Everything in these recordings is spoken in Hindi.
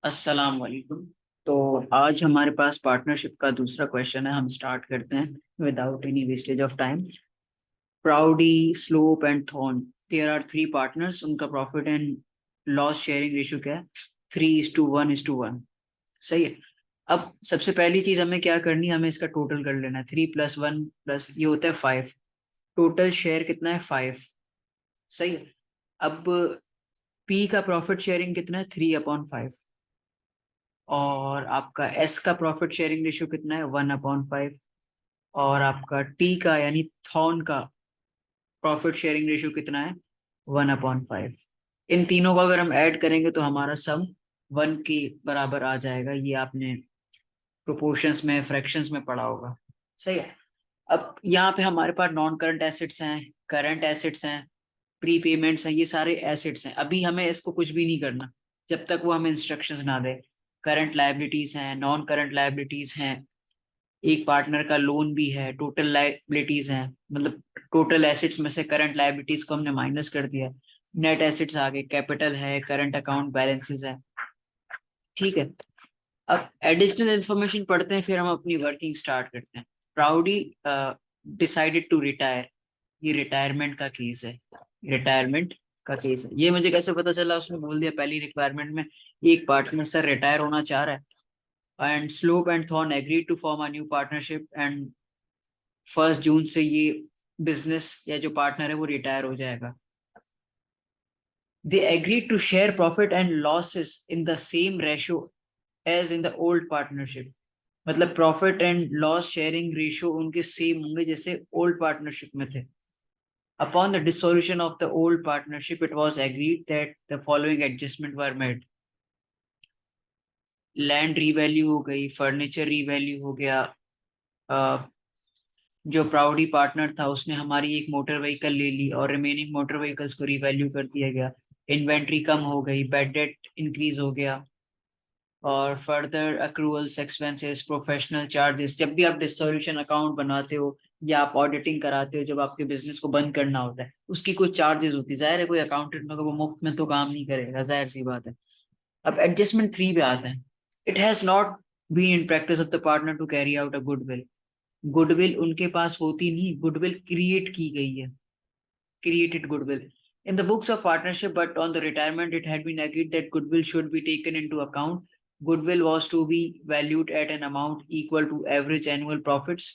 अस्सलाम वालेकुम। तो आज हमारे पास पार्टनरशिप का दूसरा क्वेश्चन है। हम स्टार्ट करते हैं without any wastage of time. Proudie, Slope and Thorne, there are three partners. उनका profit and loss sharing ratio क्या है? 3:1:1। सही है। अब सबसे पहली चीज हमें क्या करनी है, हमें इसका टोटल कर लेना है। 3+1 प्लस ये होता है 5। टोटल शेयर कितना है? 5। सही है। अब पी का प्रॉफिट शेयरिंग कितना है? 3/5। और आपका एस का प्रॉफिट शेयरिंग रेशियो कितना है? 1/5। और आपका टी का यानी थॉन का प्रॉफिट शेयरिंग रेशियो कितना है? 1/5। इन तीनों को अगर हम ऐड करेंगे तो हमारा सम 1 के बराबर आ जाएगा। ये आपने प्रोपोर्शंस में, फ्रैक्शंस में पढ़ा होगा। सही है। अब यहाँ पे हमारे पास नॉन करंट एसेट्स हैं, करंट एसेट्स हैं, प्री पेमेंट्स हैं, ये सारे एसेट्स हैं। अभी हमें इसको कुछ भी नहीं करना जब तक वो हमें इंस्ट्रक्शंस ना दे। करंट लायबिलिटीज हैं, नॉन करंट लायबिलिटीज हैं, एक पार्टनर का लोन भी है, टोटल लायबिलिटीज हैं। मतलब टोटल एसेट्स में से करंट लायबिलिटीज को हमने माइनस कर दिया। नेट एसेट्स आ गए, कैपिटल है, करंट अकाउंट बैलेंसेस है। ठीक है। अब एडिशनल इन्फॉर्मेशन पढ़ते हैं, फिर हम अपनी वर्किंग स्टार्ट करते हैं। प्राउडी डिसाइडेड टू रिटायर। ये रिटायरमेंट का केस है। रिटायरमेंट का केस है। ये मुझे कैसे पता चला? उसने बोल दिया पहली रिक्वायरमेंट में, एक पार्टनर सर रिटायर होना चाह रहा है and Slope and Thorn agreed to form a new partnership and 1 June से ये बिजनेस या जो पार्टनर है वो रिटायर हो जाएगा। They agreed to share profit and losses in the same ratio as in the old partnership. मतलब profit and loss sharing ratio उनके सेम होंगे जैसे ओल्ड पार्टनरशिप में थे। Upon the dissolution of the old partnership, it was agreed that the following adjustment were made. Land revalue हो गई, फर्नीचर रीवैल्यू हो गया। जो प्राउडी पार्टनर था उसने हमारी एक मोटर व्हीकल ले ली और रिमेनिंग मोटर व्हीकल्स को रीवैल्यू कर दिया गया। इन्वेंट्री कम हो गई, बैड डेट इंक्रीज हो गया। और further accruals, expenses, professional charges. जब भी आप डिसोल्यूशन अकाउंट बनाते हो या आप ऑडिटिंग कराते हो, जब आपके बिजनेस को बंद करना होता है, उसकी कुछ चार्जेस होती है। जाहिर है कोई अकाउंटेंट होगा वो मुफ्त में तो काम नहीं करेगा, जाहिर सी बात है। अब एडजस्टमेंट 3 पे आते हैं। It has not been in practice of the partner to carry out a goodwill. Goodwill उनके पास होती नहीं, गुडविल क्रिएट की गई है, created goodwill in the books of partnership, but on the retirement it had been agreed that goodwill should be taken into account. Goodwill was to be valued at an amount equal to average annual profits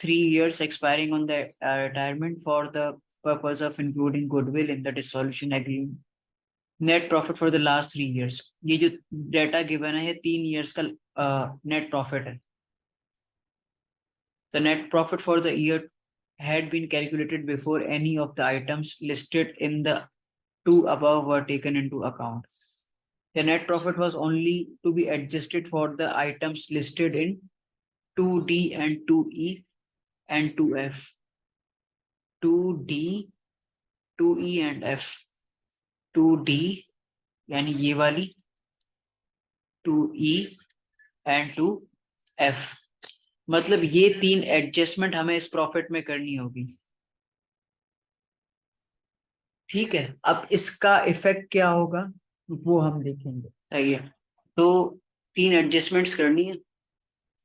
3 years expiring on the retirement for the purpose of including goodwill in the dissolution agreement. Net profit for the last 3 years. ये जो डेटा गिवन है ये 3 years का नेट प्रॉफिट है। The net profit for the year had been calculated before any of the items listed in the two above were taken into account. The net profit was only to be adjusted for the items listed in 2D and 2E and 2F. 2D, 2E and F. 2D यानी ये वाली, 2E एंड 2F। मतलब ये 3 एडजस्टमेंट हमें इस प्रॉफिट में करनी होगी। ठीक है। अब इसका इफेक्ट क्या होगा वो हम देखेंगे। सही है। तो 3 एडजस्टमेंट्स करनी है,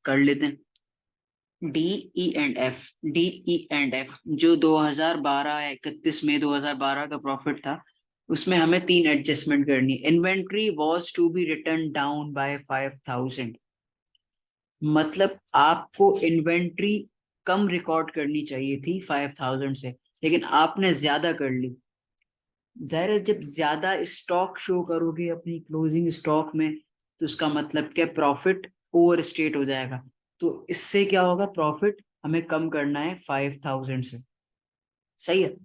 कर लेते हैं। D, E and F. D, E and F जो 31 मई 2012 का प्रॉफिट था, उसमें हमें 3 एडजस्टमेंट करनी है। Inventory was to be return down by 5,000। मतलब आपको इन्वेंट्री कम रिकॉर्ड करनी चाहिए थी 5,000 से, लेकिन आपने ज्यादा कर ली। जाहिर है जब ज्यादा स्टॉक शो करोगे अपनी क्लोजिंग स्टॉक में तो उसका मतलब क्या? प्रॉफिट ओवर स्टेट हो जाएगा। तो इससे क्या होगा? प्रॉफिट हमें कम करना है 5,000 से। सही है।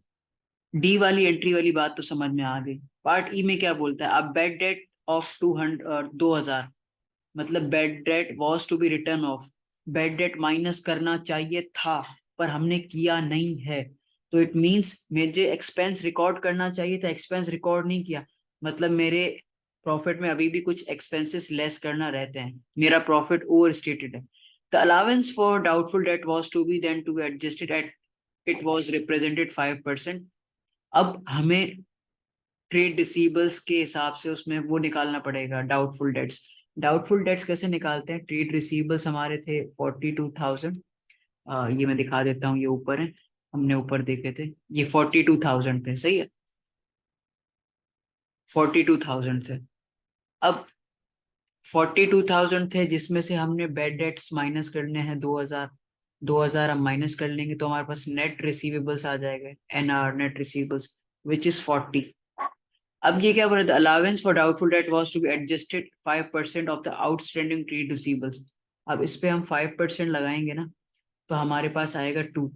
डी वाली एंट्री वाली बात तो समझ में आ गई। पार्ट ई में क्या बोलता है? अब बैड डेट ऑफ 200 मतलब bad debt was to be return off. Bad debt minus करना चाहिए था पर हमने किया नहीं है। तो इट मींस मुझे एक्सपेंस रिकॉर्ड करना चाहिए था, एक्सपेंस रिकॉर्ड नहीं किया, मतलब मेरे प्रॉफिट में अभी भी कुछ एक्सपेंसेस लेस करना रहते हैं, मेरा प्रॉफिट ओवर स्टेटेड है। The allowance for doubtful debt was to be then to be adjusted at, it was represented 5%। अब हमें ट्रेड रिसीवेबल्स के हिसाब से उसमें वो निकालना पड़ेगा डाउटफुल डेट्स। डाउटफुल डेट्स कैसे निकालते हैं? ट्रेड रिसीवेबल्स हमारे थे 42,000। ये मैं दिखा देता हूँ, ये ऊपर है, हमने ऊपर देखे थे, ये 42,000 थे, सही है, 42,000 थे। अब 42,000 थे जिसमें से हमने बैड डेट्स माइनस करने हैं 2,000। 2,000 हम माइनस कर लेंगे तो हमारे पास नेट रिसीवेबल्स आ जाएगा, NR net receivables, which is 40। अब ये क्या बोला था? Allowance for doubtful debt was to be adjusted 5% of the outstanding trade receivables. अब इस पे हम 5% लगाएंगे ना, तो हमारे पास आएगा 2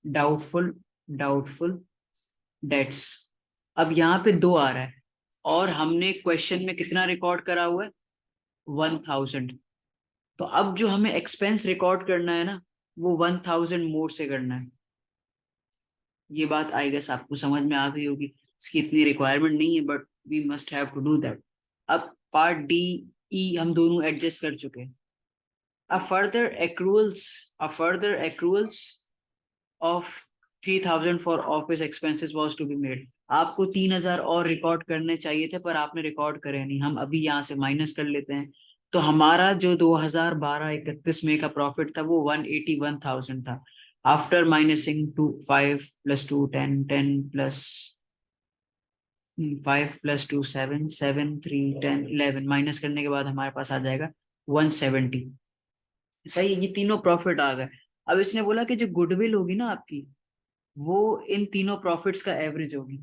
डाउटफुल डाउटफुल डेट्स। अब यहाँ पे 2 आ रहा है और हमने क्वेश्चन में कितना रिकॉर्ड करा हुआ है? 1,000। तो अब जो हमें एक्सपेंस रिकॉर्ड करना है ना, वो 1,000 मोर से करना है। ये बात आई गेस आपको समझ में आ गई होगी, इसकी इतनी रिक्वायरमेंट नहीं है but we must have to do that. अब पार्ट डी ई हम दोनों एडजस्ट कर चुके हैं। A further accruals, a further accruals of 3,000 for office expenses was to be made। आपको 3,000 और रिकॉर्ड करने चाहिए थे पर आपने रिकॉर्ड करे नहीं, हम अभी यहाँ से माइनस कर लेते हैं। तो हमारा जो 2012-31 में का प्रॉफिट था वो 181,000 था। आफ्टर माइनसिंग टू 5 + 2 10 10 प्लस 5 + 2 7 7 3 10 11 माइनस करने के बाद हमारे पास आ जाएगा 170। सही है, ये तीनों प्रॉफिट आ गए। अब इसने बोला कि जो गुडविल होगी ना आपकी, वो इन तीनों प्रॉफिट्स का एवरेज होगी।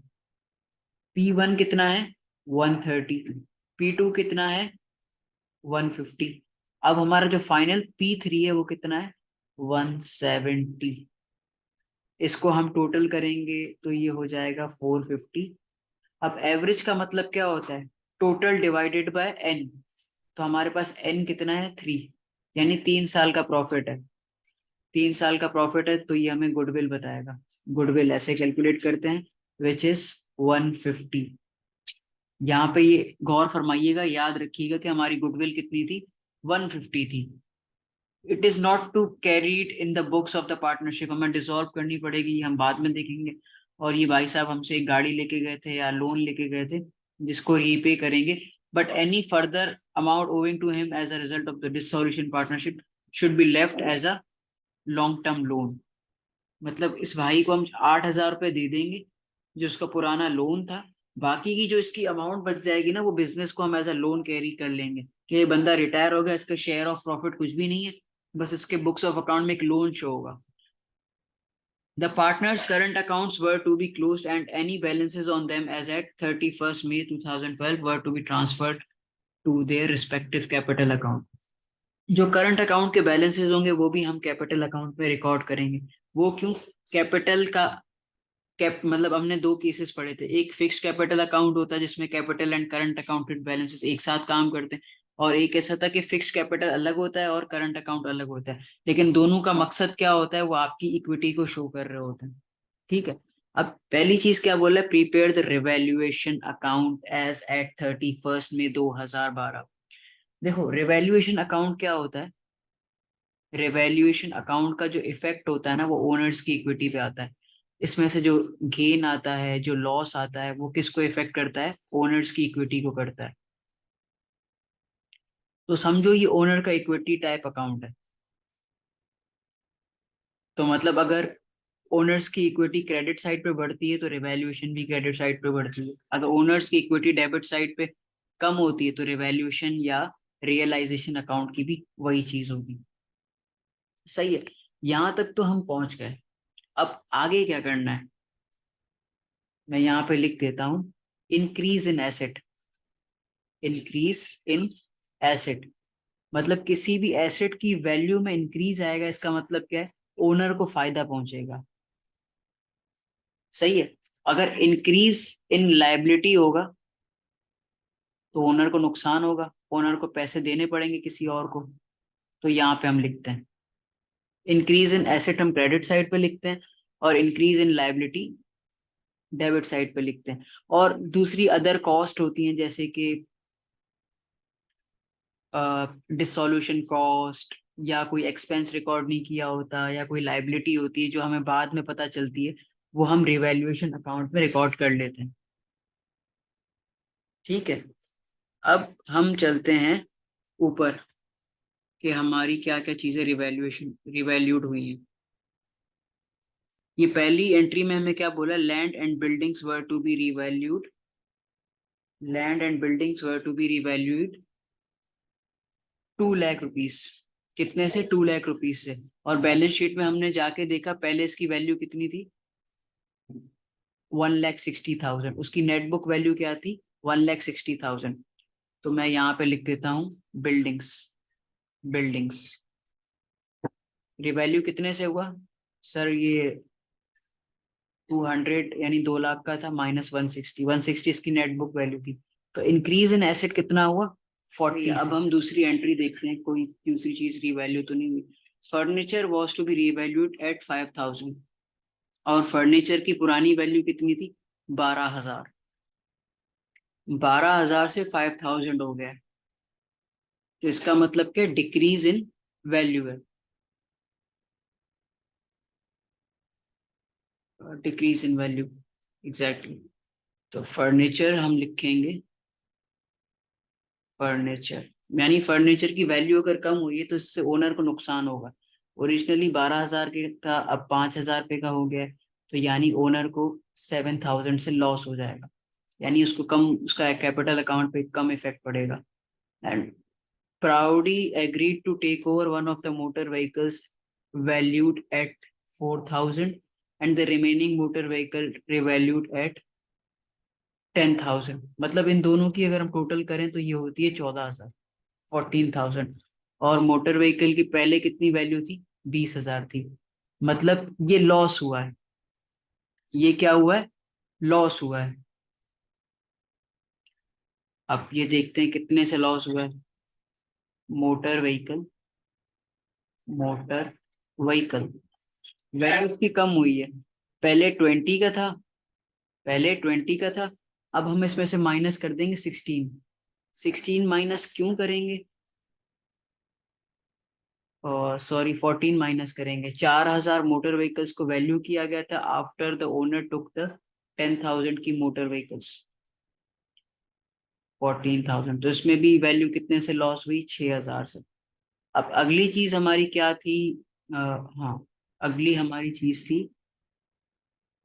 P1 कितना है? 130। P2 कितना है? 150। अब हमारा जो फाइनल P3 है वो कितना है? 170। इसको हम टोटल करेंगे तो ये हो जाएगा 450। अब एवरेज का मतलब क्या होता है? Total divided by n। तो हमारे पास n कितना है? 3, यानी 3 साल का प्रॉफिट है। 3 साल का प्रॉफिट है तो ये हमें गुडविल बताएगा। गुडविल ऐसे कैलकुलेट करते हैं, विच इज 150। यहाँ पे ये गौर फरमाइएगा, याद रखिएगा कि हमारी गुडविल कितनी थी? 150 थी। It is not to carried in the books of the partnership, हमें डिसॉल्व करनी पड़ेगी, हम बाद में देखेंगे। और ये भाई साहब हमसे एक गाड़ी लेके गए थे या लोन लेके गए थे जिसको रीपे करेंगे। But any further amount owing to him as a result of the dissolution partnership should be left as a long term loan. मतलब इस भाई को हम 8,000 रुपये दे देंगे जो उसका पुराना लोन था, बाकी की जो इसकी अमाउंट बच जाएगी ना, वो बिजनेस को हम एज अ लोन कैरी कर लेंगे कि ये बंदा रिटायर हो गया, इसका शेयर ऑफ प्रॉफिट कुछ भी नहीं है, बस इसके बुक्स ऑफ अकाउंट में एक लोन शो होगा। The partners' current accounts were to be closed and any balances on them as at 31st May 2012 were to be transferred to their respective capital account। जो करंट अकाउंट के बैलेंसेस होंगे वो भी हम कैपिटल अकाउंट में रिकॉर्ड करेंगे। वो क्यों? कैपिटल का मतलब हमने 2 केसेस पढ़े थे, एक फिक्स कैपिटल अकाउंट होता है जिसमें capital and current accounted balances एक साथ काम करते हैं, और एक ऐसा था कि फिक्स कैपिटल अलग होता है और करंट अकाउंट अलग होता है, लेकिन दोनों का मकसद क्या होता है? वो आपकी इक्विटी को शो कर रहे होते हैं। ठीक है। अब पहली चीज क्या बोला है? Prepare the revaluation account as at 31 May 2012। देखो रिवैल्यूएशन अकाउंट क्या होता है? रिवैल्यूएशन अकाउंट का जो इफेक्ट होता है ना, वो ओनर्स की इक्विटी पे आता है। इसमें से जो गेन आता है, जो लॉस आता है, वो किसको इफेक्ट करता है? ओनर्स की इक्विटी को करता है। तो समझो ये ओनर का इक्विटी टाइप अकाउंट है। तो मतलब अगर ओनर्स की इक्विटी क्रेडिट साइड पे बढ़ती है तो रिवैल्यूएशन भी क्रेडिट साइड पे बढ़ती है। अगर ओनर्स की इक्विटी डेबिट साइड पे कम होती है तो रिवैल्यूएशन या रियलाइजेशन अकाउंट की भी वही चीज होगी। सही है, यहां तक तो हम पहुंच गए। अब आगे क्या करना है? मैं यहाँ पे लिख देता हूँ, increase in asset. Increase in asset मतलब किसी भी एसेट की वैल्यू में इंक्रीज आएगा, इसका मतलब क्या है? ओनर को फायदा पहुंचेगा। सही है। अगर इंक्रीज इन लायबिलिटी होगा तो ओनर को नुकसान होगा, ओनर को पैसे देने पड़ेंगे किसी और को। तो यहाँ पे हम लिखते हैं इंक्रीज इन एसेट, हम क्रेडिट साइड पे लिखते हैं, और increase in liability debit side पे लिखते हैं। और दूसरी अदर कॉस्ट होती हैं जैसे कि डिसोल्यूशन कॉस्ट, या कोई एक्सपेंस रिकॉर्ड नहीं किया होता, या कोई लाइबिलिटी होती है जो हमें बाद में पता चलती है, वो हम रिवैल्यूएशन अकाउंट में रिकॉर्ड कर लेते हैं। ठीक है, अब हम चलते हैं ऊपर कि हमारी क्या क्या चीजें रिवैल्यूड हुई हैं। ये पहली एंट्री में हमें क्या बोला, land and buildings were to be revalued, land and buildings were to be revalued 2 lakh rupees. कितने से? 2 लाख रुपीस से। और बैलेंस शीट में हमने जाके देखा पहले इसकी वैल्यू कितनी थी, 1,60,000। उसकी नेट बुक वैल्यू क्या थी, 1,60,000। तो मैं यहाँ पे लिख देता हूँ बिल्डिंग्स, बिल्डिंग्स रिवैल्यू कितने से हुआ सर, ये 200 यानी 2 लाख का था, माइनस 160, 160 इसकी नेट बुक वैल्यू थी। तो इंक्रीज इन एसेट कितना हुआ, 40 से। अब हम दूसरी एंट्री देखते हैं, कोई दूसरी चीज रिवैल्यू तो नहीं हुई। Furniture was to be revalued at 5,000, और फर्नीचर की पुरानी वैल्यू कितनी थी, 12,000। 12,000 से 5,000 हो गया, तो इसका मतलब क्या, डिक्रीज इन वैल्यू है, डिक्रीज इन वैल्यू, एग्जैक्टली। तो फर्नीचर हम लिखेंगे, फर्नीचर यानी फर्नीचर की वैल्यू अगर कम हुई है तो इससे ओनर को नुकसान होगा। ओरिजिनली 12,000 के था, अब 5,000 रुपये का हो गया है, तो यानी ओनर को 7,000 से लॉस हो जाएगा, यानी उसको कम, उसका कैपिटल अकाउंट पे कम इफेक्ट पड़ेगा। And Proudy agreed to take over one of the motor vehicles valued at 4,000 and the remaining motor vehicle revalued at 10,000। मतलब इन दोनों की अगर हम टोटल करें तो ये होती है 14,000, 14,000। और मोटर व्हीकल की पहले कितनी वैल्यू थी, 20,000 थी। मतलब ये लॉस हुआ है, ये क्या हुआ है, लॉस हुआ है। अब ये देखते हैं कितने से लॉस हुआ है, motor vehicle, motor vehicle value इसकी कम हुई है। पहले 20 का था, पहले 20 का था, अब हम इसमें से माइनस कर देंगे 16। 16 माइनस क्यों करेंगे, और सॉरी 14 माइनस करेंगे। 4,000 मोटर व्हीकल्स को वैल्यू किया गया था after the owner took the 10,000 की मोटर व्हीकल्स, 14,000। तो इसमें भी वैल्यू कितने से लॉस हुई, 6,000 से। अब अगली चीज हमारी क्या थी, हाँ, अगली हमारी चीज थी,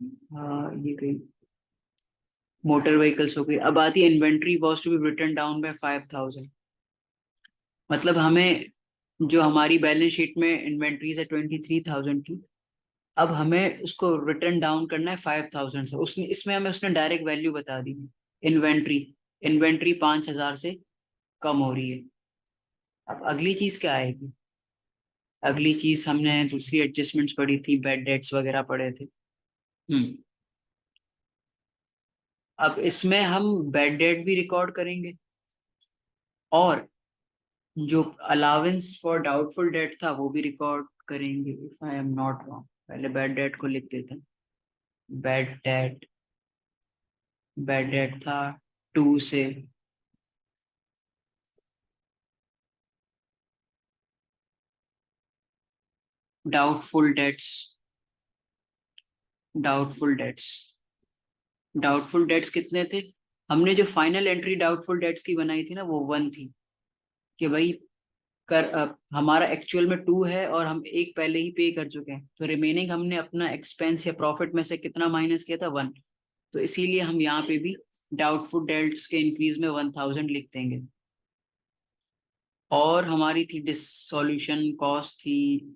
ये गई, मोटर व्हीकल्स हो गई। अब आती है inventory was to be written down by 5,000। मतलब हमें, जो हमारी बैलेंस शीट में इन्वेंट्रीज है 23,000 की, अब हमें उसको रिटर्न डाउन करना है 5,000 से। उसने इसमें हमें उसने डायरेक्ट वैल्यू बता दी, इन्वेंट्री, इन्वेंट्री 5,000 से कम हो रही है। अब अगली चीज क्या आएगी, अगली चीज हमने दूसरी एडजस्टमेंट्स पढ़ी थी, बैड डेट्स वगैरह पढ़े थे। हम्म, अब इसमें हम बैड डेट भी रिकॉर्ड करेंगे, और जो अलाउंस फॉर डाउटफुल डेट था वो भी रिकॉर्ड करेंगे, if I am not wrong. पहले बैड डेट को लिख देते हैं, बैड डेट, बैड डेट था 2 से, doubtful debts, doubtful debts, doubtful debts कितने थे, हमने जो फाइनल एंट्री डाउटफुल डेट्स की बनाई थी ना, वो 1 थी, कि भाई हमारा एक्चुअल में 2 है और हम एक पहले ही पे कर चुके हैं, तो रिमेनिंग हमने अपना एक्सपेंस या प्रॉफिट में से कितना माइनस किया था, 1। तो इसीलिए हम यहाँ पे भी डाउटफुल डेट्स के इंक्रीज में 1,000 लिख देंगे। और हमारी थी डिसोल्यूशन कॉस्ट थी,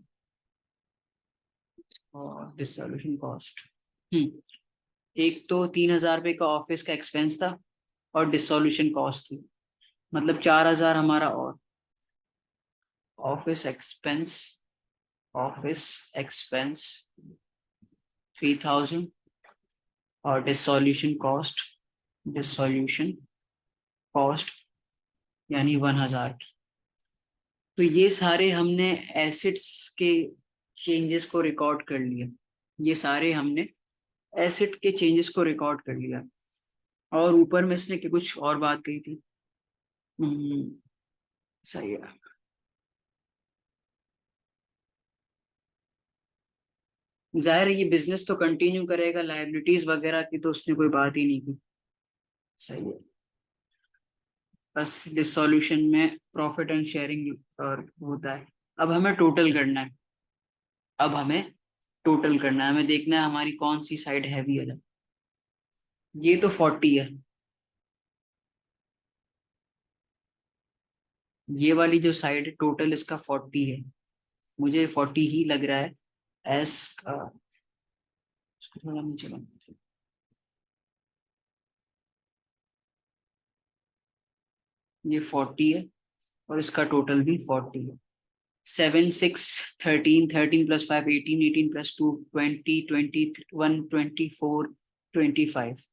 और डिसोल्यूशन कॉस्ट, एक तो 3,000 रुपये का ऑफिस का एक्सपेंस था, और डिसोल्यूशन कॉस्ट थी, मतलब 4,000 हमारा। और ऑफिस एक्सपेंस, ऑफिस एक्सपेंस 3,000, और डिसोल्यूशन कॉस्ट, डिसोल्यूशन कॉस्ट यानी 1,000 की। तो ये सारे हमने एसिड्स के चेंजेस को रिकॉर्ड कर लिया, ये सारे हमने एसिड के चेंजेस को रिकॉर्ड कर लिया। और ऊपर में इसने कि कुछ और बात कही थी, हम्म, सही है। जाहिर है ये बिजनेस तो कंटिन्यू करेगा, लायबिलिटीज वगैरह की तो उसने कोई बात ही नहीं की, सही है। बस डिसॉल्यूशन में प्रॉफिट एंड शेयरिंग और होता है। अब हमें टोटल करना है। हमें देखना है हमारी कौन सी साइड हैवी है। ये तो 40 है, ये वाली जो साइड है टोटल इसका 40 है, मुझे 40 ही लग रहा है। एस का इसको थोड़ा नीचे लो। ये 40 है और इसका टोटल भी 40 है। 7 6 13 13 प्लस 5 18 18 प्लस 2 20 21 24 25।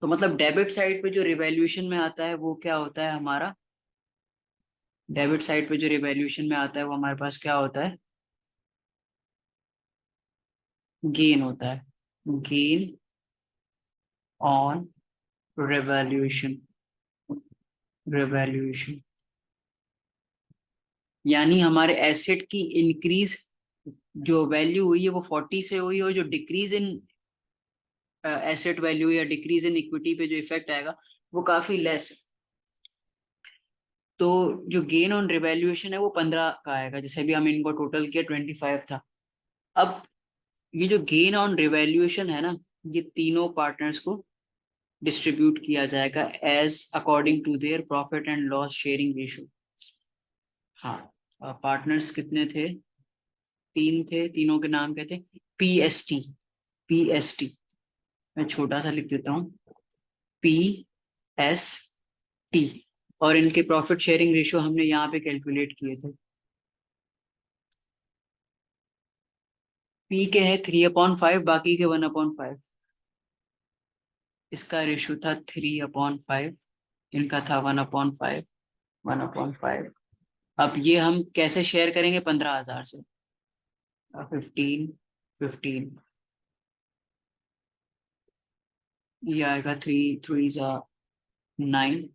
तो मतलब डेबिट साइड पे जो रिवैल्यूएशन में आता है वो क्या होता है हमारा, डेबिट साइड पे जो रिवैल्यूएशन में आता है वो हमारे पास क्या होता है, गेन होता है। Gain on revaluation. रिवैल्यूएशन यानी हमारे एसेट की इंक्रीज जो वैल्यू हुई है वो 40 से हुई, और जो डिक्रीज इन एसेट वैल्यू या डिक्रीज इन इक्विटी पे जो इफेक्ट आएगा वो काफी लेस है। तो जो गेन ऑन रिवैल्यूएशन है वो 15 का आएगा, जैसे भी हम इनको टोटल किया 25 था। अब ये जो गेन ऑन रिवैल्यूएशन है ना, ये तीनों पार्टनर्स को डिस्ट्रीब्यूट किया जाएगा as according to their profit and loss sharing ratio. हाँ, पार्टनर्स कितने थे, तीन थे, तीनों के नाम क्या थे, पीएसटी। पीएसटी मैं छोटा सा लिख देता हूँ, पीएसटी। और इनके प्रॉफिट शेयरिंग रेशियो हमने यहाँ पे कैलकुलेट किए थे। पी के है 3/5, बाकी के 1/5। इसका रेशियो था 3/5, इनका था 1/5। 1/5। अब ये हम कैसे शेयर करेंगे, 15,000 से। 15 15 ये आएगा, 3 3 जा 9,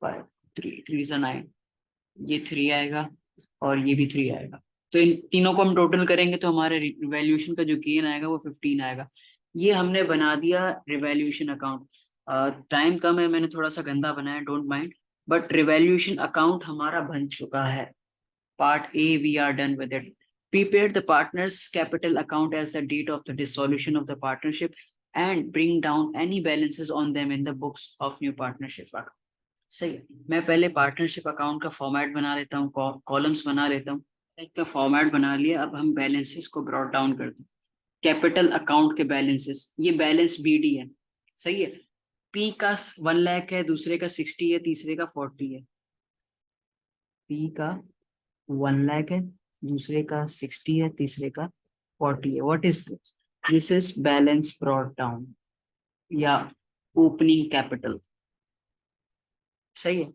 5 3 3 जा 9, ये 3 आएगा और ये भी 3 आएगा। तो इन तीनों को हम टोटल करेंगे तो हमारे रिवैल्यूएशन का जो गेन आएगा वो 15 आएगा। ये हमने बना दिया रिवैल्यूएशन अकाउंट। टाइम कम है, मैंने थोड़ा सा गंदा बनाया, don't mind, but revaluation account हमारा बन चुका है। Part A, we are done with it. Prepare the partner's capital account as the date of the dissolution of the partnership and bring down any balances on them in the books of new partnership account. सही है। मैं पहले पार्टनरशिप अकाउंट का फॉर्मेट बना लेता हूँ, कॉलम्स बना लेता हूँ। एक का फॉर्मेट बना लिया, अब हम बैलेंसेस को ब्रॉट डाउन करते हैं। कैपिटल अकाउंट के बैलेंसेस, ये बैलेंस बीडी है, सही है। पी का 1 लाख है, दूसरे का 60 है, तीसरे का 40 है। पी का 1 लाख है, दूसरे का 60 है, तीसरे का 40 है। What is this, this is balance brought down या ओपनिंग कैपिटल, सही है।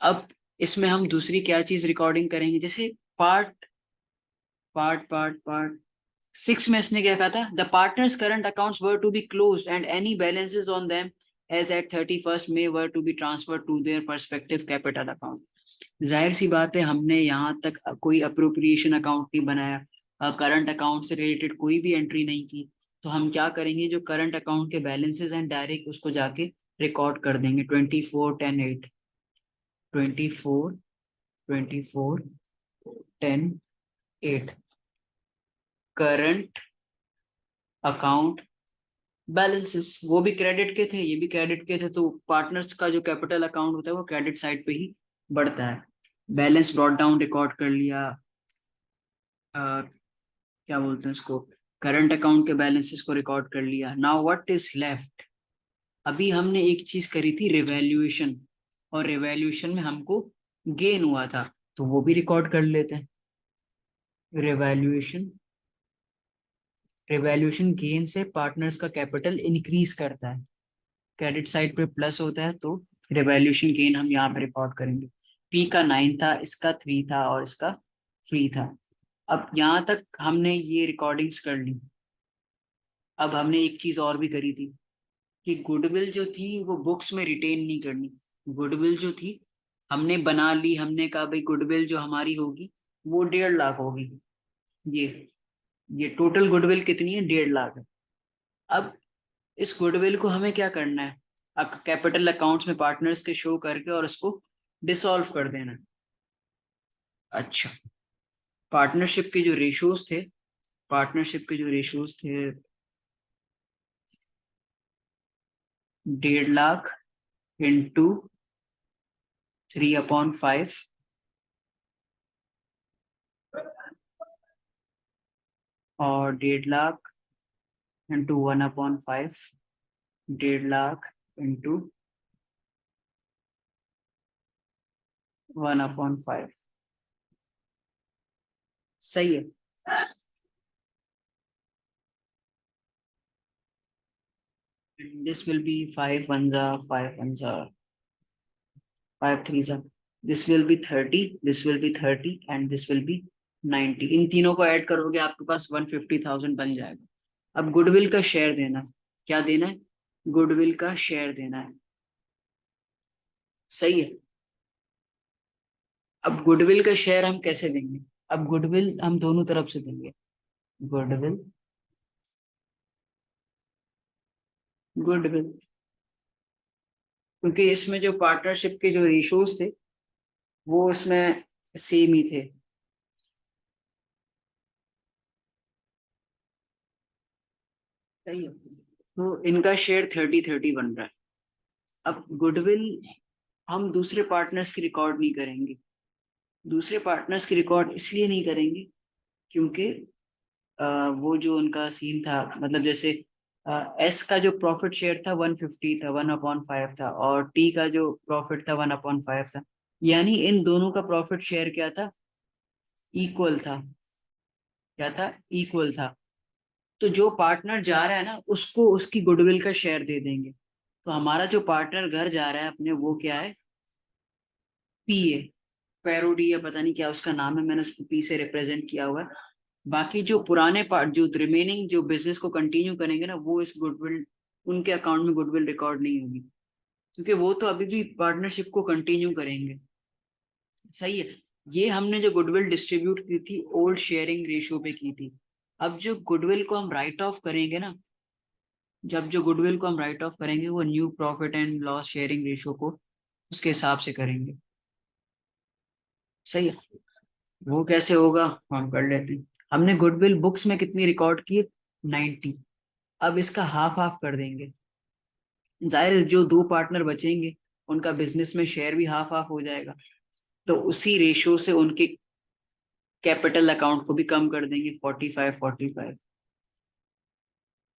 अब इसमें हम दूसरी क्या चीज रिकॉर्डिंग करेंगे, जैसे पार्ट पार्ट पार्ट पार्ट 6 में इसने क्या कहा था, the partners current accounts were to be closed and any balances on them as at 31st May were to be transfer to their perspective capital account. जाहिर सी बात है, हमने यहाँ तक कोई अप्रोप्रिएशन अकाउंट नहीं बनाया, करंट अकाउंट से रिलेटेड कोई भी एंट्री नहीं की। तो हम क्या करेंगे, जो करंट अकाउंट के बैलेंसेस हैं डायरेक्ट उसको जाके रिकॉर्ड कर देंगे। 24 10 8, 24 10 8 करंट अकाउंट बैलेंसेस, वो भी क्रेडिट के थे, ये भी क्रेडिट के थे, तो पार्टनर्स का जो कैपिटल अकाउंट होता है वो क्रेडिट साइड पे ही बढ़ता है। बैलेंस ब्रॉट डाउन रिकॉर्ड कर लिया, क्या बोलते हैं इसको, करंट अकाउंट के बैलेंसेस को रिकॉर्ड कर लिया। नाउ व्हाट इज लेफ्ट, अभी हमने एक चीज करी थी रिवैल्यूएशन, और रिवैल्यूएशन में हमको गेन हुआ था, तो वो भी रिकॉर्ड कर लेते हैं। रिवैल्यूएशन, रिवैल्यूएशन गेन से पार्टनर्स का कैपिटल इंक्रीज करता है, क्रेडिट साइड पे प्लस होता है, तो रिवैल्यूएशन गेन हम यहाँ पे रिकॉर्ड करेंगे। पी का 9 था, इसका 3 था और इसका 3 था। अब यहाँ तक हमने ये रिकॉर्डिंग्स कर ली। अब हमने एक चीज और भी करी थी कि गुडविल जो थी वो बुक्स में रिटेन नहीं करनी। गुडविल जो थी हमने बना ली, हमने कहा भाई गुडविल जो हमारी होगी वो 1.5 लाख होगी। ये ये टोटल गुडविल कितनी है, 1.5 लाख है। अब इस गुडविल को हमें क्या करना है, कैपिटल अकाउंट्स में पार्टनर्स के शो करके और उसको डिसॉल्व कर देना। अच्छा, पार्टनरशिप के जो रेशियोज थे, पार्टनरशिप के जो रेशियोज थे 1.5 लाख इंटू 3/5 और 1.5 लाख इंटू 1/5, 1.5 लाख इंटू 1/5। सही है। This will be 5 1 5 1 5 3 this will be 30, this will be 30 and this will be 90। इन तीनों को ऐड करोगे आपके पास 150,000 बन जाएगा। अब गुडविल का शेयर देना है। क्या देना है? गुडविल का शेयर देना है। सही है। अब गुडविल का शेयर हम कैसे देंगे? अब गुडविल हम दोनों तरफ से देंगे। गुडविल, गुडविल, क्योंकि इसमें जो पार्टनरशिप के जो रेशियोज थे वो इसमें सेम ही थे। सही है। तो इनका शेयर 30-30 बन रहा है। अब गुडविल हम दूसरे पार्टनर्स की रिकॉर्ड नहीं करेंगे। दूसरे पार्टनर्स की रिकॉर्ड इसलिए नहीं करेंगे क्योंकि वो जो उनका सीन था, मतलब जैसे एस का जो प्रॉफिट शेयर था 150 था, 1/5 था, और टी का जो प्रॉफिट था 1/5 था, यानी इन दोनों का प्रॉफिट शेयर क्या था? इक्वल था। क्या था? इक्वल था। तो जो पार्टनर जा रहा है ना उसको उसकी गुडविल का शेयर दे देंगे। तो हमारा जो पार्टनर घर जा रहा है अपने, वो क्या है? पी ए, पैरोडी या पता नहीं क्या उसका नाम है, मैंने उसको पी से रिप्रेजेंट किया हुआ है। बाकी जो पुराने पार्ट, जो रिमेनिंग जो बिजनेस को कंटिन्यू करेंगे ना, वो इस गुडविल, उनके अकाउंट में गुडविल रिकॉर्ड नहीं होगी, क्योंकि वो तो अभी भी पार्टनरशिप को कंटिन्यू करेंगे। सही है। ये हमने जो गुडविल डिस्ट्रीब्यूट की थी ओल्ड शेयरिंग रेशियो पे की थी। अब जो गुडविल को हम राइट ऑफ करेंगे ना, जब जो गुडविल को हम राइट ऑफ करेंगे वो new profit and loss sharing ratio को उसके हिसाब से करेंगे। सही है। वो कैसे होगा? हम कर लेते हैं। हमने गुडविल बुक्स में कितनी रिकॉर्ड की? 90। अब इसका हाफ हाफ कर देंगे। जाहिर है, जो दो पार्टनर बचेंगे उनका बिजनेस में शेयर भी हाफ हाफ हो जाएगा, तो उसी रेशियो से उनके कैपिटल अकाउंट को भी कम कर देंगे, 45-45।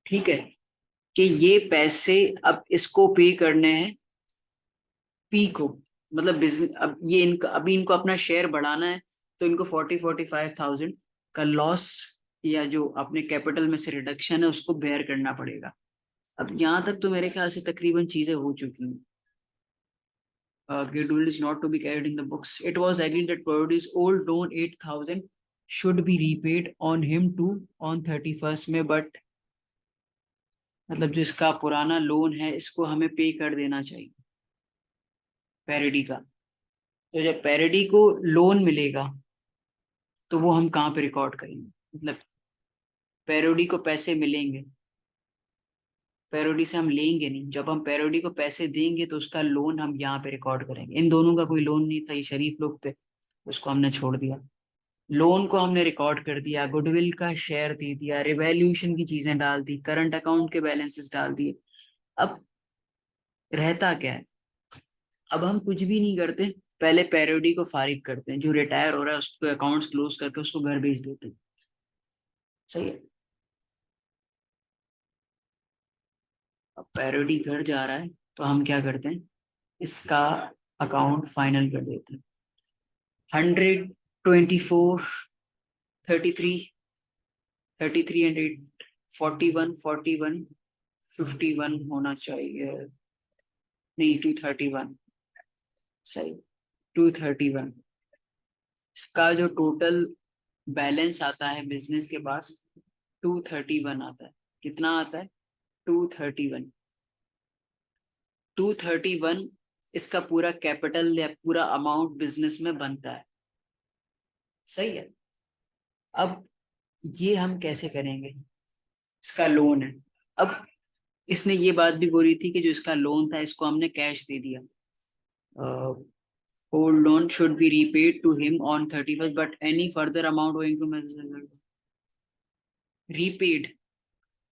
ठीक है। कि ये पैसे अब इसको पे करने हैं पी को, मतलब बिजनेस, अब ये इनका, अभी इनको अपना शेयर बढ़ाना है, तो इनको 40-45,000 का लॉस या जो अपने कैपिटल में से रिडक्शन है उसको बेयर करना पड़ेगा। अब यहाँ तक तो मेरे ख्याल से तकरीबन चीजें हो चुकी हैं। Goodwill is not to be carried in the books. It was agreed that Parodi's old loan 8,000 should be repaid on him too on 31st में, but मतलब जो इसका पुराना लोन है इसको हमें पे कर देना चाहिए पैरेडी का। तो जब पैरेडी को लोन मिलेगा तो वो हम कहाँ पे रिकॉर्ड करेंगे? मतलब पैरोडी को पैसे मिलेंगे, पैरोडी से हम लेंगे नहीं, जब हम पैरोडी को पैसे देंगे तो उसका लोन हम यहाँ पे रिकॉर्ड करेंगे। इन दोनों का कोई लोन नहीं था, ये शरीफ लोग थे, उसको हमने छोड़ दिया। लोन को हमने रिकॉर्ड कर दिया, गुडविल का शेयर दे दिया, रिवैल्यूएशन की चीजें डाल दी, करंट अकाउंट के बैलेंसेस डाल दिए। अब रहता क्या है? अब हम कुछ भी नहीं करते, पहले पैरोडी को फारिग करते हैं, जो रिटायर हो रहा है उसको अकाउंट्स क्लोज करके उसको घर भेज देते हैं। सही है। अब पैरोडी घर जा रहा है तो हम क्या करते हैं? इसका अकाउंट फाइनल कर देते हैं। 124, 33, 33 एंड 8, 41, 41, 51 होना चाहिए। नहीं, 231। सही, 231। इसका जो टोटल बैलेंस आता है बिजनेस के पास 231 आता है। कितना आता है? 231। 231 इसका पूरा कैपिटल या पूरा अमाउंट बिजनेस में बनता है। सही है। अब ये हम कैसे करेंगे? इसका लोन है। अब इसने ये बात भी बोली थी कि जो इसका लोन था इसको हमने कैश दे दिया। Old loan should be repaid to him on 31st but any further amount going to repaid.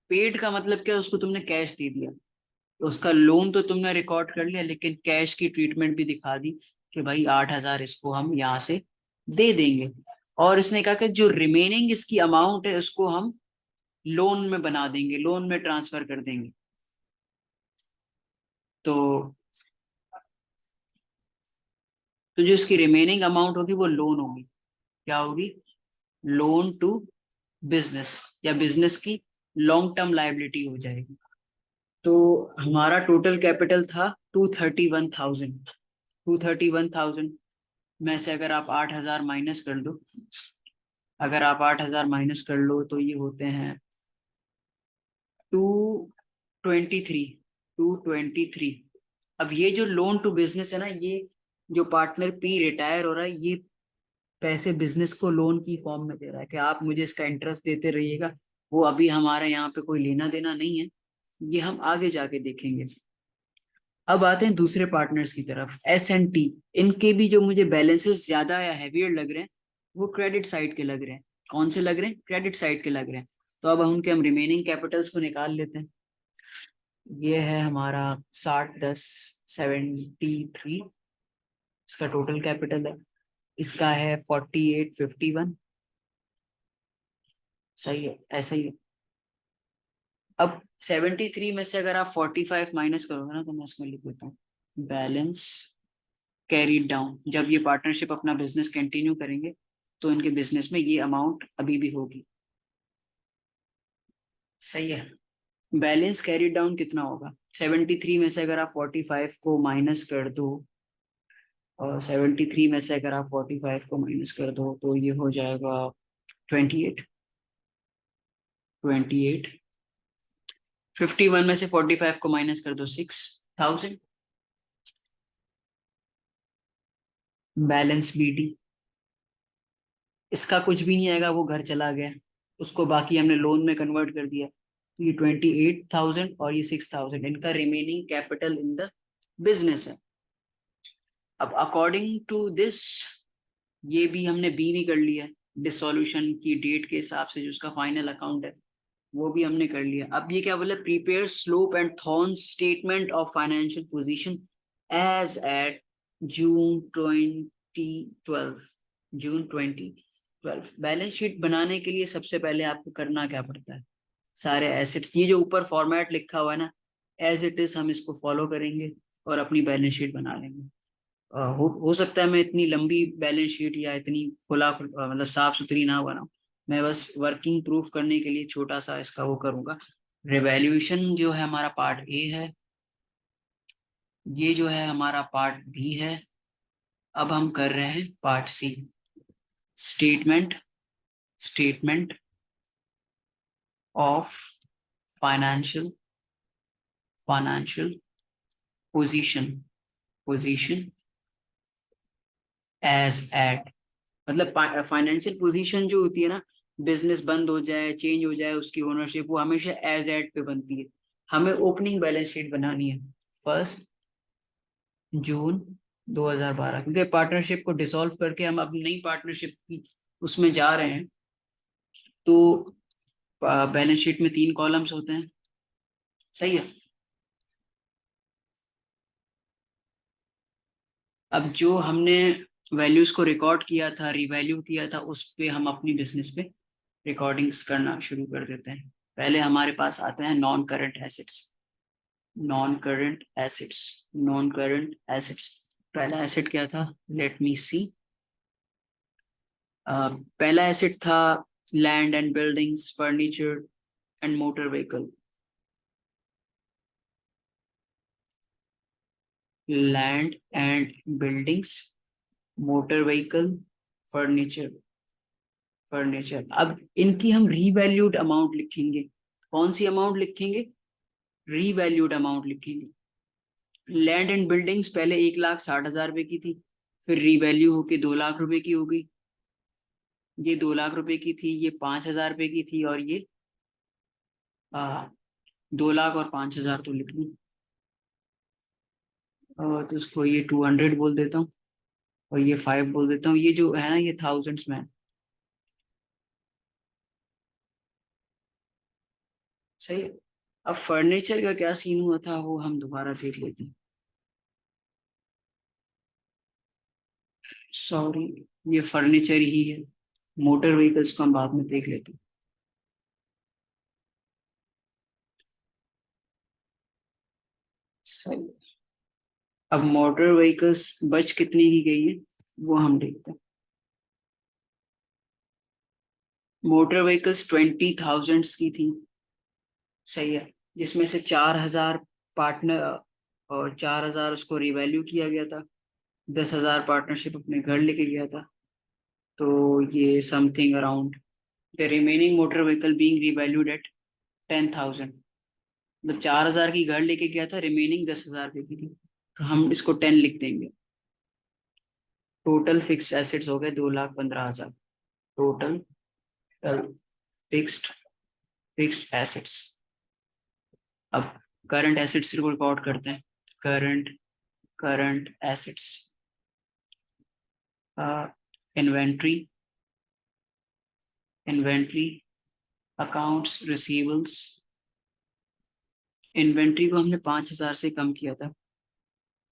Paid का मतलब क्या, उसको तुमने कैश दे दिया, तो उसका लोन तो तुमने रिकॉर्ड कर लिया लेकिन कैश की ट्रीटमेंट भी दिखा दी कि भाई 8,000 इसको हम यहाँ से दे देंगे। और इसने कहा कि जो रिमेनिंग इसकी अमाउंट है उसको हम लोन में बना देंगे, लोन में ट्रांसफर कर देंगे। तो जो इसकी रिमेनिंग अमाउंट होगी वो लोन होगी, क्या होगी, लोन टू बिजनेस, या बिजनेस की लॉन्ग टर्म लाइबिलिटी हो जाएगी। तो हमारा टोटल कैपिटल था 231,000। 231,000 में से अगर आप 8,000 माइनस कर दो, अगर आप 8,000 माइनस कर लो तो ये होते हैं 223। 223। अब ये जो लोन टू बिजनेस है ना, ये जो पार्टनर पी रिटायर हो रहा है, ये पैसे बिजनेस को लोन की फॉर्म में दे रहा है कि आप मुझे इसका इंटरेस्ट देते रहिएगा। वो अभी हमारे यहाँ पे कोई लेना देना नहीं है, ये हम आगे जाके देखेंगे। अब आते हैं दूसरे पार्टनर्स की तरफ, एस एंड टी। इनके भी जो मुझे बैलेंसेस ज्यादा या हैवियर लग रहे हैं वो क्रेडिट साइड के लग रहे हैं। कौन से लग रहे हैं, क्रेडिट साइड के लग रहे हैं। तो अब उनके हम रिमेनिंग कैपिटल्स को निकाल लेते हैं। ये है हमारा 60, 10, 73, इसका टोटल कैपिटल है। इसका है 48, 51। सही है, ऐसा ही है। अब 73 में से अगर आप 45 माइनस करोगे ना, तो मैं इसमें लिख देता हूँ बैलेंस कैरीड डाउन। जब ये पार्टनरशिप अपना बिजनेस कंटिन्यू करेंगे तो इनके बिजनेस में ये अमाउंट अभी भी होगी। सही है। बैलेंस कैरीड डाउन कितना होगा, 73 में से अगर आप 45 को माइनस कर दो, और 73 में से अगर आप 45 को माइनस कर दो तो ये हो जाएगा 28। 28। 51 में से 45 को माइनस कर दो, 6,000। बैलेंस बीडी, इसका कुछ भी नहीं आएगा, वो घर चला गया, उसको बाकी हमने लोन में कन्वर्ट कर दिया। तो ये 28,000 और ये 6,000 इनका remaining capital in the business है। अब अकॉर्डिंग टू दिस ये भी हमने बी भी कर लिया, डिसोल्यूशन की डेट के हिसाब से जो उसका फाइनल अकाउंट है वो भी हमने कर लिया। अब ये क्या बोला, prepare slope and thorn statement of financial position as at June 2012। June 2012 balance sheet बनाने के लिए सबसे पहले आपको करना क्या पड़ता है, सारे एसेट्स, ये जो ऊपर फॉर्मेट लिखा हुआ है ना, एज इट इज हम इसको फॉलो करेंगे और अपनी बैलेंस शीट बना लेंगे। हो सकता है मैं इतनी लंबी बैलेंस शीट या इतनी मतलब साफ सुथरी ना बनाऊं, मैं बस वर्किंग प्रूफ करने के लिए छोटा सा इसका वो करूंगा। रिवैल्यूएशन जो है हमारा पार्ट ए है, ये जो है हमारा पार्ट बी है। अब हम कर रहे हैं part C, statement, statement of financial, financial position, position as at, मतलब फाइनेंशियल पोजीशन जो होती है ना, बिजनेस बंद हो जाए, चेंज हो जाए उसकी ओनरशिप, वो हमेशा एज एट पे बनती है। हमें ओपनिंग बैलेंस शीट बनानी है 1 जून 2012, क्योंकि पार्टनरशिप को डिसॉल्व करके हम अब नई पार्टनरशिप की उसमें जा रहे हैं। तो बैलेंस शीट में 3 कॉलम्स होते हैं। सही है। अब जो हमने वैल्यूज को रिकॉर्ड किया था, रिवैल्यू किया था, उस पे हम अपनी बिजनेस पे रिकॉर्डिंग्स करना शुरू कर देते हैं। पहले हमारे पास आते हैं non current assets. Non current assets, non current assets, पहला एसेट क्या था, लेट मी सी। पहला एसेट था land and buildings, furniture and motor vehicle. Land and buildings, motor vehicle, furniture, furniture. अब इनकी हम रीवैल्यूड अमाउंट लिखेंगे। कौन सी अमाउंट लिखेंगे, रीवैल्यूड अमाउंट लिखेंगे। लैंड एंड बिल्डिंग्स पहले 1,60,000 रुपए की थी, फिर रीवैल्यू होके 2 लाख रुपए की हो गई। ये 2 लाख रुपए की थी, ये 5,000 रुपए की थी, और ये 2 लाख और 5,000 तो लिख लूँ। तो इसको ये 200 बोल देता हूँ और ये 5 बोल देता हूँ। ये जो है ना ये थाउजेंड्स में है। सही है। अब फर्नीचर का क्या सीन हुआ था वो हम दोबारा देख लेते हैं। सॉरी, ये फर्नीचर ही है। मोटर व्हीकल्स को हम बाद में देख लेते हैं। सही। अब मोटर व्हीकल्स बच कितने की गई है वो हम देखते हैं। मोटर व्हीकल्स 20,000 की थी। सही है। जिसमें से 4,000 पार्टनर और 4,000 उसको रिवैल्यू किया गया था। 10,000 पार्टनरशिप अपने घर लेके गया था। तो ये something around the remaining motor vehicle being revalued at 10,000। मतलब 4,000 की घर लेके गया था, रिमेनिंग 10,000 रुपये की थी। तो हम इसको 10 लिख देंगे। टोटल फिक्स्ड एसेट्स हो गए 2,15,000। Total fixed fixed assets. अब करंट एसेट्स को रिकॉर्ड करते हैं। Current current assets, inventory inventory accounts receivables. Inventory को हमने 5,000 से कम किया था।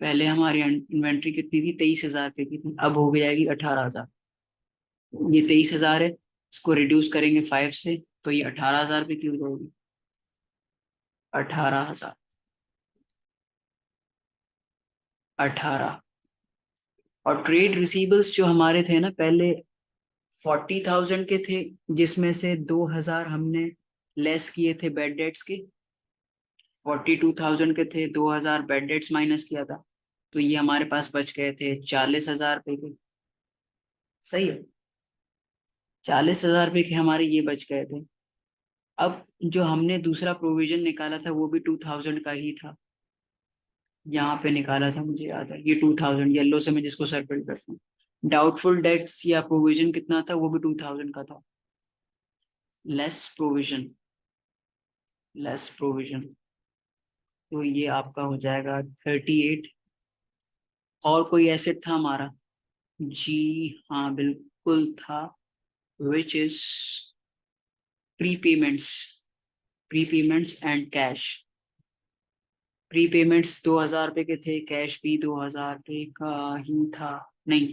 पहले हमारी इन्वेंट्री कितनी थी, 23,000 रुपये की थी, अब हो जाएगी 18,000। ये 23,000 है, इसको रिड्यूस करेंगे 5 से तो ये 18,000 रुपये की हो जाएगी। 18,000। 18। और ट्रेड रिसीवेबल्स जो हमारे थे ना पहले 40,000 के थे, जिसमें से 2,000 हमने लेस किए थे बेड डेट्स के। 42,000 के थे, 2,000 बेड डेट्स माइनस किया था। तो ये हमारे पास बच गए थे 40,000 रुपये के। सही है। 40,000 रुपये के हमारे ये बच गए थे। अब जो हमने दूसरा प्रोविजन निकाला था वो भी 2,000 का ही था। यहाँ पे निकाला था, मुझे याद है, ये 2,000 येलो से मैं जिसको सर्कल करता हूँ। डाउटफुल डेट्स या प्रोविजन कितना था, वो भी 2,000 का था। लेस प्रोविजन, लेस प्रोविजन, तो ये आपका हो जाएगा 38। और कोई एसेट था हमारा? जी हाँ बिल्कुल था। Which is prepayments. Prepayments and cash. Prepayments 2,000 रुपये के थे, कैश भी 2,000 रुपये का ही था। नहीं,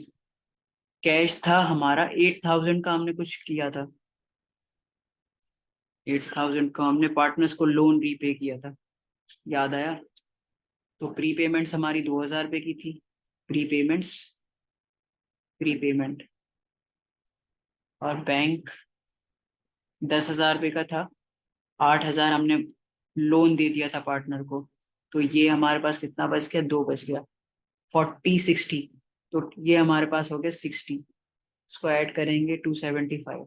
कैश था हमारा 8,000 का, हमने कुछ किया था। 8,000 का हमने पार्टनर्स को लोन रीपे किया था, याद आया? तो प्रीपेमेंट्स हमारी 2,000 रुपये की थी। प्रीपेमेंट्स, प्रीपेमेंट। और बैंक 10,000 रुपये का था। 8,000 हमने लोन दे दिया था पार्टनर को। तो ये हमारे पास कितना बच गया, 2 बच गया। 40 60। तो ये हमारे पास हो गया 60। इसको ऐड करेंगे 275।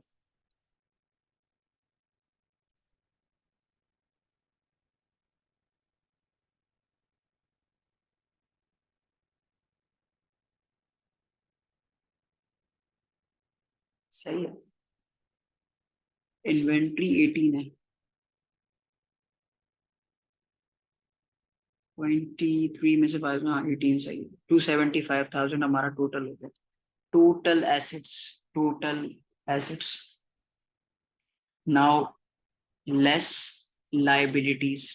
सही है। इन्वेंट्री 18 है। 23 में से 5, हाँ 18 सही है। 275,000 हमारा टोटल हो गया। Total assets, total assets. Now less liabilities,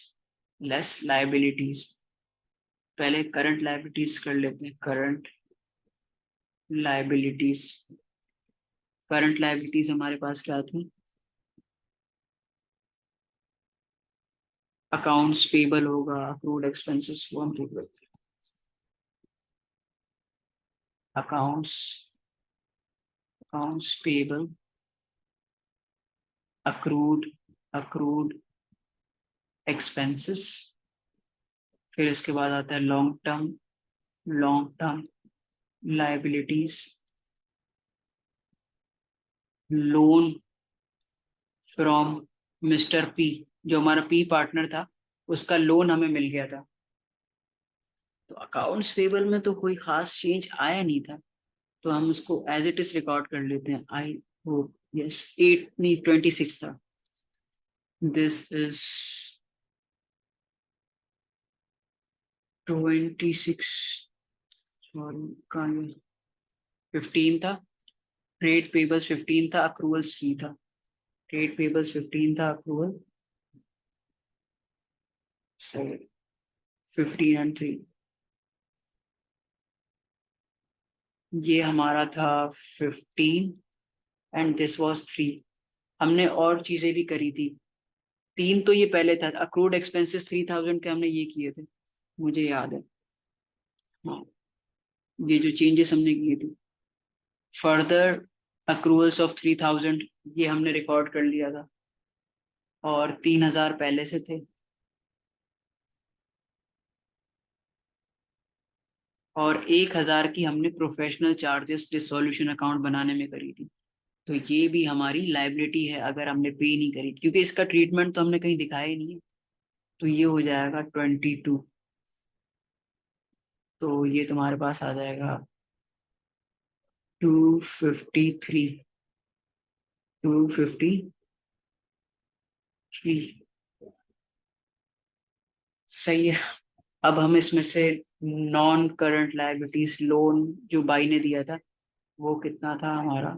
less liabilities. पहले करंट लाइबिलिटीज कर लेते हैं। करंट लाइबिलिटीज, करंट लाइबिलिटीज हमारे पास क्या थी? अकाउंट्स पेबल होगा, अक्रूड एक्सपेंसेस, वो हम देख लेते हैं। Accounts, accounts payable, accrued, accrued expenses. फिर इसके बाद आता है long term, long term liabilities. Loan from mister P, जो हमारा पी पार्टनर था, उसका लोन हमें मिल गया था। तो अकाउंट्स पेबल में तो कोई खास चेंज आया नहीं था, तो हम उसको एज इट इज रिकॉर्ड कर लेते हैं। आई होप यस 8 नहीं 26 था। दिस इज 26 सॉरी का 15 था, ट्रेड पेबल्स 15 था, अक्रूवल्स 3 था। ट्रेड पेबल्स 15 था, अक्रूवल 15 एंड 3। ये हमारा था 15 एंड दिस वाज 3। हमने और चीजें भी करी थी। 3 तो ये पहले था, अक्रूड एक्सपेंसेस 3000 के हमने ये किए थे, मुझे याद है। हाँ, ये जो चेंजेस हमने किए थे, फर्दर अक्रूवल्स ऑफ 3000 ये हमने रिकॉर्ड कर लिया था, और 3000 पहले से थे, और 1000 की हमने प्रोफेशनल चार्जेस डिसोल्यूशन अकाउंट बनाने में करी थी। तो ये भी हमारी लाइबिलिटी है अगर हमने पे नहीं करी थी, क्योंकि इसका ट्रीटमेंट तो हमने कहीं दिखाया ही नहीं है। तो ये हो जाएगा 22। तो ये तुम्हारे पास आ जाएगा 253। 253। सही है। अब हम इसमें से नॉन करंट लायबिलिटीज, लोन जो बाई ने दिया था, वो कितना था हमारा,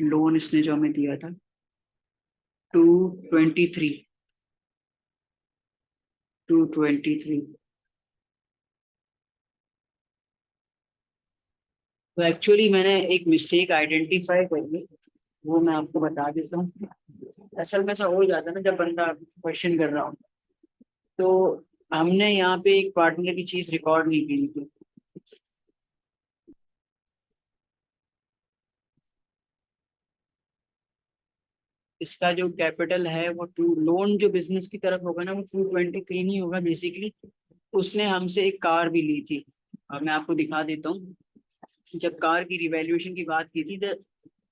लोन इसने जो हमें दिया था 223। 223। तो एक्चुअली मैंने एक मिस्टेक आइडेंटिफाई करी, वो मैं आपको बता देता हूँ। असल में ऐसा हो जाता है ना जब बंदा क्वेश्चन कर रहा हो, तो हमने यहाँ पे एक पार्टनर की चीज रिकॉर्ड नहीं की थी। इसका जो कैपिटल है वो टू, लोन जो बिजनेस की तरफ होगा ना वो 223 नहीं होगा बेसिकली। उसने हमसे एक कार भी ली थी, और मैं आपको दिखा देता हूँ। जब कार की रिवैल्यूएशन की बात की थी, the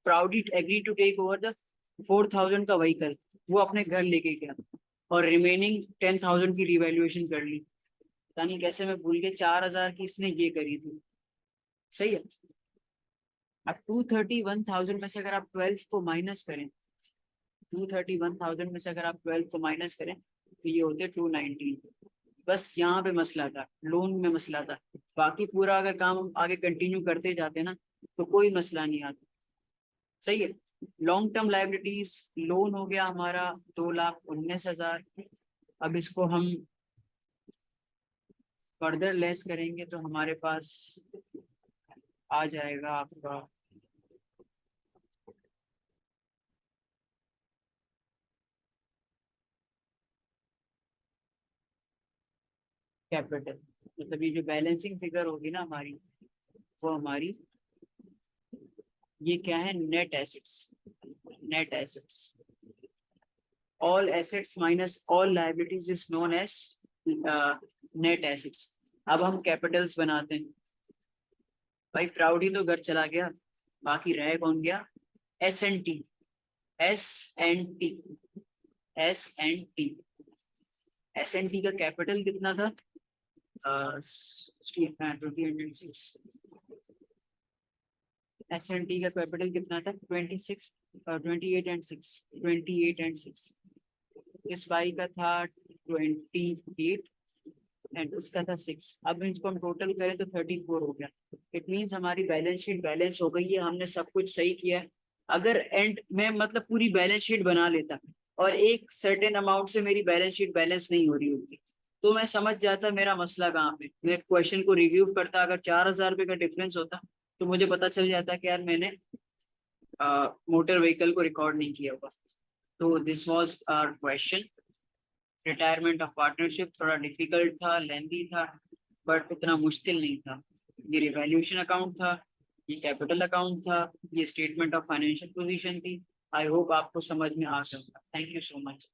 proudly agree to take over the 4000 का व्हीकल, वो अपने घर लेके गया, और रिमेनिंग 10,000 की रिवैल्यूएशन कर ली। पता नहीं कैसे मैं भूल गया, 4000 की इसने ये करी थी। सही है। अब 231,000 में से अगर आप 12 को माइनस करें, 231,000 में से अगर आप 12 को माइनस करें, तो ये होते 219। बस यहाँ पे मसला था, लोन में मसला था। बाकी पूरा अगर काम हम आगे कंटिन्यू करते जाते ना, तो कोई मसला नहीं आता। सही है। लॉन्ग टर्म लाइबिलिटीज, लोन हो गया हमारा 2,19,000। अब इसको हम फर्दर लेस करेंगे तो हमारे पास आ जाएगा आपका कैपिटल, मतलब ये जो बैलेंसिंग फिगर होगी ना हमारी, वो हमारी ये क्या है, net assets. Net assets, all assets minus all liabilities is known as net assets. अब हम कैपिटल्स बनाते हैं। भाई प्राउडी तो घर चला गया, बाकी रह कौन गया, S N T. S N T. S N T. S N T का कैपिटल कितना था, 20 एस एन टी का कैपिटल कितना था, 26, 28 एंड 6, 28 एंड 6। इस बाई का था 28 एंड उसका था 6। अब इसको हम टोटल करें तो 34 हो गया। इट मीन्स हमारी बैलेंस शीट बैलेंस हो गई है, हमने सब कुछ सही किया है। अगर एंड में मतलब पूरी बैलेंस शीट बना लेता, और एक सर्टेन अमाउंट से मेरी बैलेंस शीट बैलेंस नहीं हो रही होती, तो मैं समझ जाता मेरा मसला कहाँ पे। मैं क्वेश्चन को रिव्यू करता, अगर 4,000 रुपये का डिफरेंस होता, तो मुझे पता चल जाता कि यार मैंने मोटर व्हीकल को रिकॉर्ड नहीं किया होगा। तो this was our question. Retirement of partnership थोड़ा डिफिकल्ट था, लेंदी था, बट इतना मुश्किल नहीं था। ये रिवैल्यूएशन अकाउंट था, ये कैपिटल अकाउंट था, ये स्टेटमेंट ऑफ फाइनेंशियल पोजीशन थी। आई होप आपको समझ में आ सकता। Thank you so much.